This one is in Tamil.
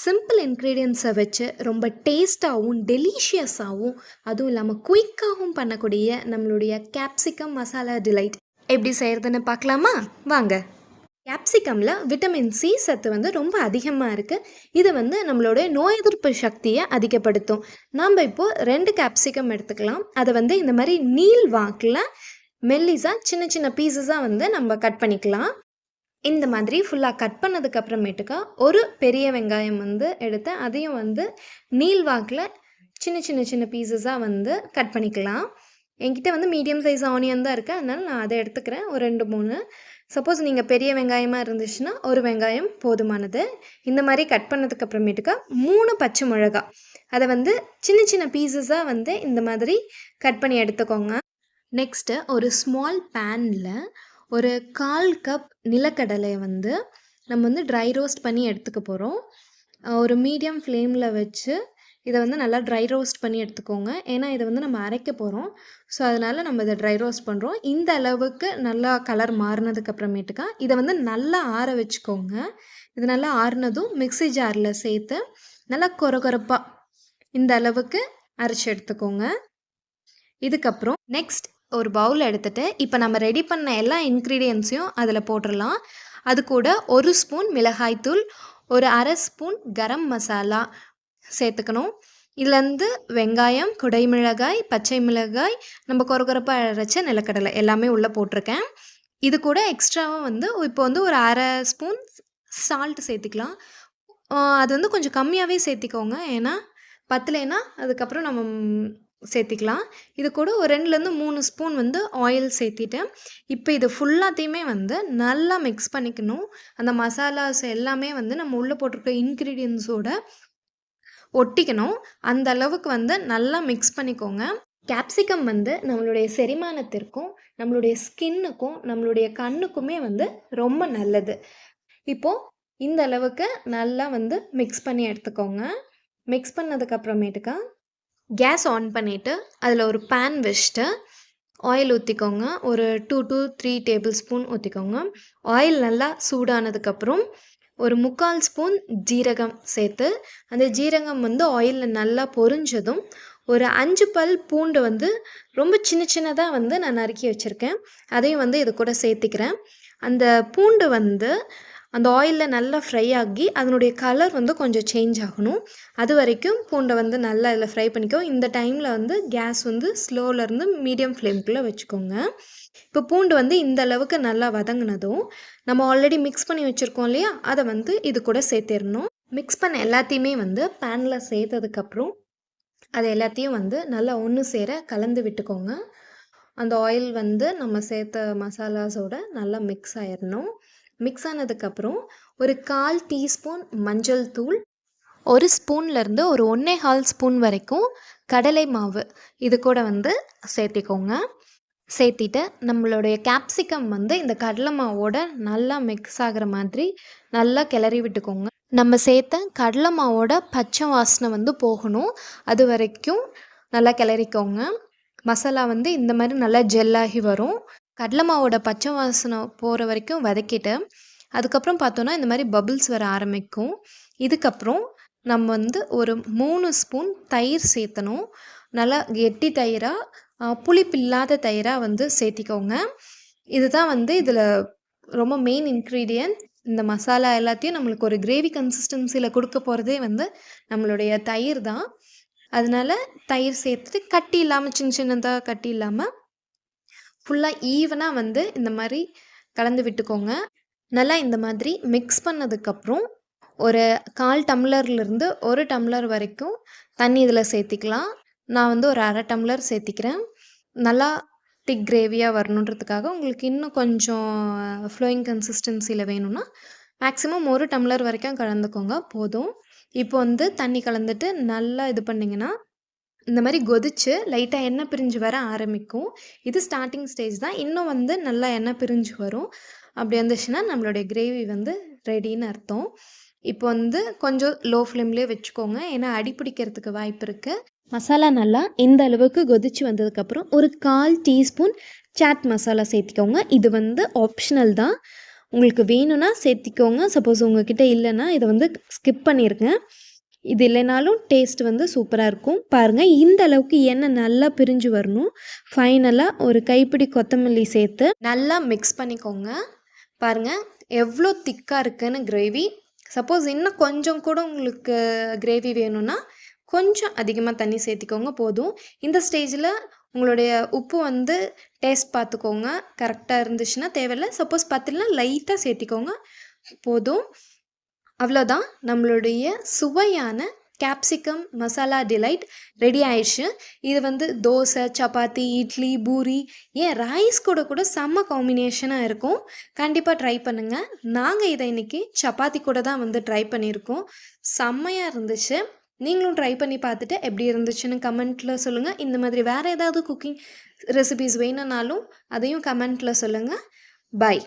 சிம்பிள் இன்க்ரீடியன்ட்ஸை வச்சு ரொம்ப டேஸ்ட்டாகவும் டெலிஷியஸாகவும் அதுவும் இல்லாமல் குயிக்காகவும் பண்ணக்கூடிய நம்மளுடைய கேப்சிகம் மசாலா டிலைட் எப்படி செய்கிறதுன்னு பார்க்கலாமா? வாங்க. கேப்சிகமில் விட்டமின் சி சத்து ரொம்ப அதிகமாக இருக்குது. இது நம்மளுடைய நோய் எதிர்ப்பு சக்தியை அதிகப்படுத்தும். நாம் இப்போது 2 கேப்சிகம் எடுத்துக்கலாம். அதை இந்த மாதிரி நீள் வாக்கில் மெல்லிஸாக சின்ன சின்ன பீசஸாக நம்ம கட் பண்ணிக்கலாம். இந்த மாதிரி ஃபுல்லாக கட் பண்ணதுக்கு அப்புறமேட்டுக்கா ஒரு பெரிய வெங்காயம் எடுத்து அதையும் நீள் வாக்கில் சின்ன சின்ன சின்ன பீசஸாக கட் பண்ணிக்கலாம். என்கிட்ட மீடியம் சைஸ் ஆனியன் தான் இருக்குது, அதனால் நான் அதை எடுத்துக்கிறேன். ஒரு 2-3. சப்போஸ் நீங்கள் பெரிய வெங்காயமாக இருந்துச்சுன்னா ஒரு வெங்காயம் போதுமானது. இந்த மாதிரி கட் பண்ணதுக்கு அப்புறமேட்டுக்கா 3 பச்சை மிளகா அதை சின்ன சின்ன பீசஸாக இந்த மாதிரி கட் பண்ணி எடுத்துக்கோங்க. நெக்ஸ்ட்டு ஒரு ஸ்மால் பேனில் ஒரு 1/4 கப் நிலக்கடலையை நம்ம ட்ரை ரோஸ்ட் பண்ணி எடுத்துக்க போகிறோம். ஒரு மீடியம் ஃப்ளேமில் வச்சு இதை நல்லா ட்ரை ரோஸ்ட் பண்ணி எடுத்துக்கோங்க. ஏன்னா இதை நம்ம அரைக்க போகிறோம். ஸோ அதனால் நம்ம இதை ட்ரை ரோஸ்ட் பண்ணுறோம். இந்த அளவுக்கு நல்லா கலர் மாறினதுக்கு அப்புறமேட்டுக்கா இதை நல்லா ஆற வச்சுக்கோங்க. இது நல்லா ஆறினதும் மிக்ஸி ஜாரில் சேர்த்து நல்லா கொரகொரப்பாக இந்த அளவுக்கு அரைச்சி எடுத்துக்கோங்க. இதுக்கப்புறம் நெக்ஸ்ட் ஒரு பவுல் எடுத்துகிட்டு இப்போ நம்ம ரெடி பண்ண எல்லா இன்க்ரீடியன்ஸையும் அதில் போட்டுடலாம். அது கூட 1 ஸ்பூன் மிளகாய்த்தூள், ஒரு 1/2 ஸ்பூன் கரம் மசாலா சேர்த்துக்கணும். இதுலேருந்து வெங்காயம், குடைமிளகாய், பச்சை மிளகாய், நம்ம கொரகொரப்பாக அரைச்ச நிலக்கடலை எல்லாமே உள்ளே போட்டிருக்கேன். இது கூட எக்ஸ்ட்ராவாக இப்போ ஒரு 1/2 ஸ்பூன் சால்ட் சேர்த்திக்கலாம். அது கொஞ்சம் கம்மியாகவே சேர்த்திக்கோங்க. ஏன்னா பத்தலைன்னா அதுக்கப்புறம் நம்ம சேர்த்திக்கலாம். இது கூட ஒரு 2-3 ஸ்பூன் ஆயில் சேர்த்திட்டேன். இப்போ இது ஃபுல்லாத்தையுமே நல்லா மிக்ஸ் பண்ணிக்கணும். அந்த மசாலாஸ் எல்லாமே நம்ம உள்ளே போட்டிருக்க இன்க்ரீடியன்ஸோட ஒட்டிக்கணும். அந்த அளவுக்கு நல்லா மிக்ஸ் பண்ணிக்கோங்க. கேப்சிகம் நம்மளுடைய செரிமானத்திற்கும் நம்மளுடைய ஸ்கின்னுக்கும் நம்மளுடைய கண்ணுக்குமே ரொம்ப நல்லது. இப்போது இந்த அளவுக்கு நல்லா மிக்ஸ் பண்ணி எடுத்துக்கோங்க. மிக்ஸ் பண்ணதுக்கப்புறமேட்டுக்கா கேஸ் ஆன் பண்ணிவிட்டு அதில் ஒரு பேன் வச்சுட்டு ஆயில் ஊற்றிக்கோங்க. ஒரு 2 to 3 டேபிள் ஸ்பூன் ஊற்றிக்கோங்க. ஆயில் நல்லா சூடானதுக்கப்புறம் ஒரு 3/4 ஸ்பூன் ஜீரகம் சேர்த்து அந்த ஜீரகம் ஆயிலில் நல்லா பொரிஞ்சதும் ஒரு 5 பல் பூண்டு ரொம்ப சின்ன சின்னதாக நான் நறுக்கி வச்சுருக்கேன். அதையும் இது கூட சேர்த்திக்கிறேன். அந்த பூண்டு அந்த ஆயிலில் நல்லா ஃப்ரை ஆகி அதனுடைய கலர் கொஞ்சம் சேஞ்ச் ஆகணும். அது வரைக்கும் பூண்டை நல்லா இதில் ஃப்ரை பண்ணிக்கோ. இந்த டைமில் கேஸ் ஸ்லோவிலேருந்து மீடியம் ஃப்ளேமுக்குள்ளே வச்சுக்கோங்க. இப்போ பூண்டு இந்த அளவுக்கு நல்லா வதங்கினதும் நம்ம ஆல்ரெடி மிக்ஸ் பண்ணி வச்சுருக்கோம் இல்லையா, அதை இது கூட சேர்த்திடணும். மிக்ஸ் பண்ண எல்லாத்தையுமே பேனில் சேர்த்ததுக்கப்புறம் அது எல்லாத்தையும் நல்லா ஒன்று சேர கலந்து விட்டுக்கோங்க. அந்த ஆயில் நம்ம சேர்த்த மசாலாஸோட நல்லா மிக்ஸ் ஆயிடணும். மிக்ஸ் ஆனதுக்கப்புறம் ஒரு 1/4 டீஸ்பூன் மஞ்சள் தூள், 1 ஸ்பூன்லேருந்து ஒரு 1.25 ஸ்பூன் வரைக்கும் கடலை மாவு இது கூட சேர்த்திக்கோங்க. சேர்த்திட்டு நம்மளுடைய கேப்சிகம் இந்த கடலை மாவோட நல்லா மிக்ஸ் ஆகிற மாதிரி நல்லா கிளறி விட்டுக்கோங்க. நம்ம சேர்த்த கடலை மாவோட பச்சை வாசனை போகணும். அது வரைக்கும் நல்லா கிளறிக்கோங்க. மசாலா இந்த மாதிரி நல்லா ஜெல்லாகி வரும். கடலை மாவோட பச்சை வாசனை போகிற வரைக்கும் வதக்கிட்டு அதுக்கப்புறம் பார்த்தோன்னா இந்த மாதிரி பபிள்ஸ் வர ஆரம்பிக்கும். இதுக்கப்புறம் நம்ம ஒரு 3 ஸ்பூன் தயிர் சேர்த்தணும். நல்லா கெட்டி தயிராக, புளிப்பு இல்லாத தயிராக சேர்த்திக்கோங்க. இதுதான் இதில் ரொம்ப மெயின் இன்க்ரீடியன்ட். இந்த மசாலா எல்லாத்தையும் நம்மளுக்கு ஒரு கிரேவி கன்சிஸ்டன்சியில் கொடுக்க போகிறதே நம்மளுடைய தயிர் தான். அதனால் தயிர் சேர்த்துட்டு கட்டி இல்லாமல் சின்ன சின்னதாக கட்டி இல்லாமல் ஃபுல்லாக ஈவனாக இந்த மாதிரி கலந்து விட்டுக்கோங்க. நல்லா இந்த மாதிரி மிக்ஸ் பண்ணதுக்கப்புறம் ஒரு 1/4 டம்ளர்லேருந்து 1 டம்ளர் வரைக்கும் தண்ணி இதில் சேர்த்திக்கலாம். நான் ஒரு 1/2 டம்ளர் சேர்த்திக்கிறேன். நல்லா திக் கிரேவியாக வரணுன்றதுக்காக உங்களுக்கு இன்னும் கொஞ்சம் ஃப்ளோயிங் கன்சிஸ்டன்சியில் வேணும்னா மேக்ஸிமம் 1 டம்ளர் வரைக்கும் கலந்துக்கோங்க, போதும். இப்போ தண்ணி கலந்துட்டு நல்லா இது பண்ணிங்கன்னா இந்த மாதிரி கொதிச்சு லைட்டாக எண்ணெய் பிரிஞ்சு வர ஆரம்பிக்கும். இது ஸ்டார்டிங் ஸ்டேஜ் தான். இன்னும் நல்லா எண்ணெய் பிரிஞ்சு வரும். அப்படி வந்துச்சுன்னா நம்மளுடைய கிரேவி ரெடின்னு அர்த்தம். இப்போ கொஞ்சம் லோ ஃப்ளேம்லேயே வச்சுக்கோங்க. ஏன்னா அடி பிடிக்கிறதுக்கு வாய்ப்பு இருக்குது. மசாலா நல்லா இந்த அளவுக்கு கொதிச்சு வந்ததுக்கப்புறம் ஒரு 1/4 டீஸ்பூன் சாட் மசாலா சேர்த்திக்கோங்க. இது ஆப்ஷனல் தான். உங்களுக்கு வேணும்னா சேர்த்திக்கோங்க. சப்போஸ் உங்ககிட்ட இல்லைன்னா இதை வந்து ஸ்கிப் பண்ணிருங்க. இது இல்லைனாலும் டேஸ்ட் வந்து சூப்பராக இருக்கும். பாருங்கள், இந்த அளவுக்கு எண்ணெய் நல்லா பிரிஞ்சு வரணும். ஃபைனலாக ஒரு கைப்பிடி கொத்தமல்லி சேர்த்து நல்லா மிக்ஸ் பண்ணிக்கோங்க. பாருங்கள் எவ்வளோ திக்காக இருக்குன்னு கிரேவி. சப்போஸ் இன்னும் கொஞ்சம் கூட உங்களுக்கு கிரேவி வேணும்னா கொஞ்சம் அதிகமாக தண்ணி சேர்த்திக்கோங்க போதும். இந்த ஸ்டேஜில் உங்களுடைய உப்பு வந்து டேஸ்ட் பார்த்துக்கோங்க. கரெக்டாக இருந்துச்சுன்னா தேவையில்லை. சப்போஸ் பத்தலைன்னா லைட்டாக சேர்த்திக்கோங்க போதும். அவ்வளோதான், நம்மளுடைய சுவையான கேப்சிகம் மசாலா டிலைட் ரெடி ஆயிடுச்சு. இது வந்து தோசை, சப்பாத்தி, இட்லி, பூரி, ஏன் ரைஸ் கூட கூட செம்ம காம்பினேஷனாக இருக்கும். கண்டிப்பாக ட்ரை பண்ணுங்கள். நாங்கள் இதை இன்றைக்கி சப்பாத்தி கூட தான் வந்து ட்ரை பண்ணியிருக்கோம். செம்மையாக இருந்துச்சு. நீங்களும் ட்ரை பண்ணி பார்த்துட்டு எப்படி இருந்துச்சுன்னு கமெண்ட்டில் சொல்லுங்கள். இந்த மாதிரி வேறு ஏதாவது குக்கிங் ரெசிபீஸ் வேணும்னாலும் அதையும் கமெண்ட்டில் சொல்லுங்கள். பை.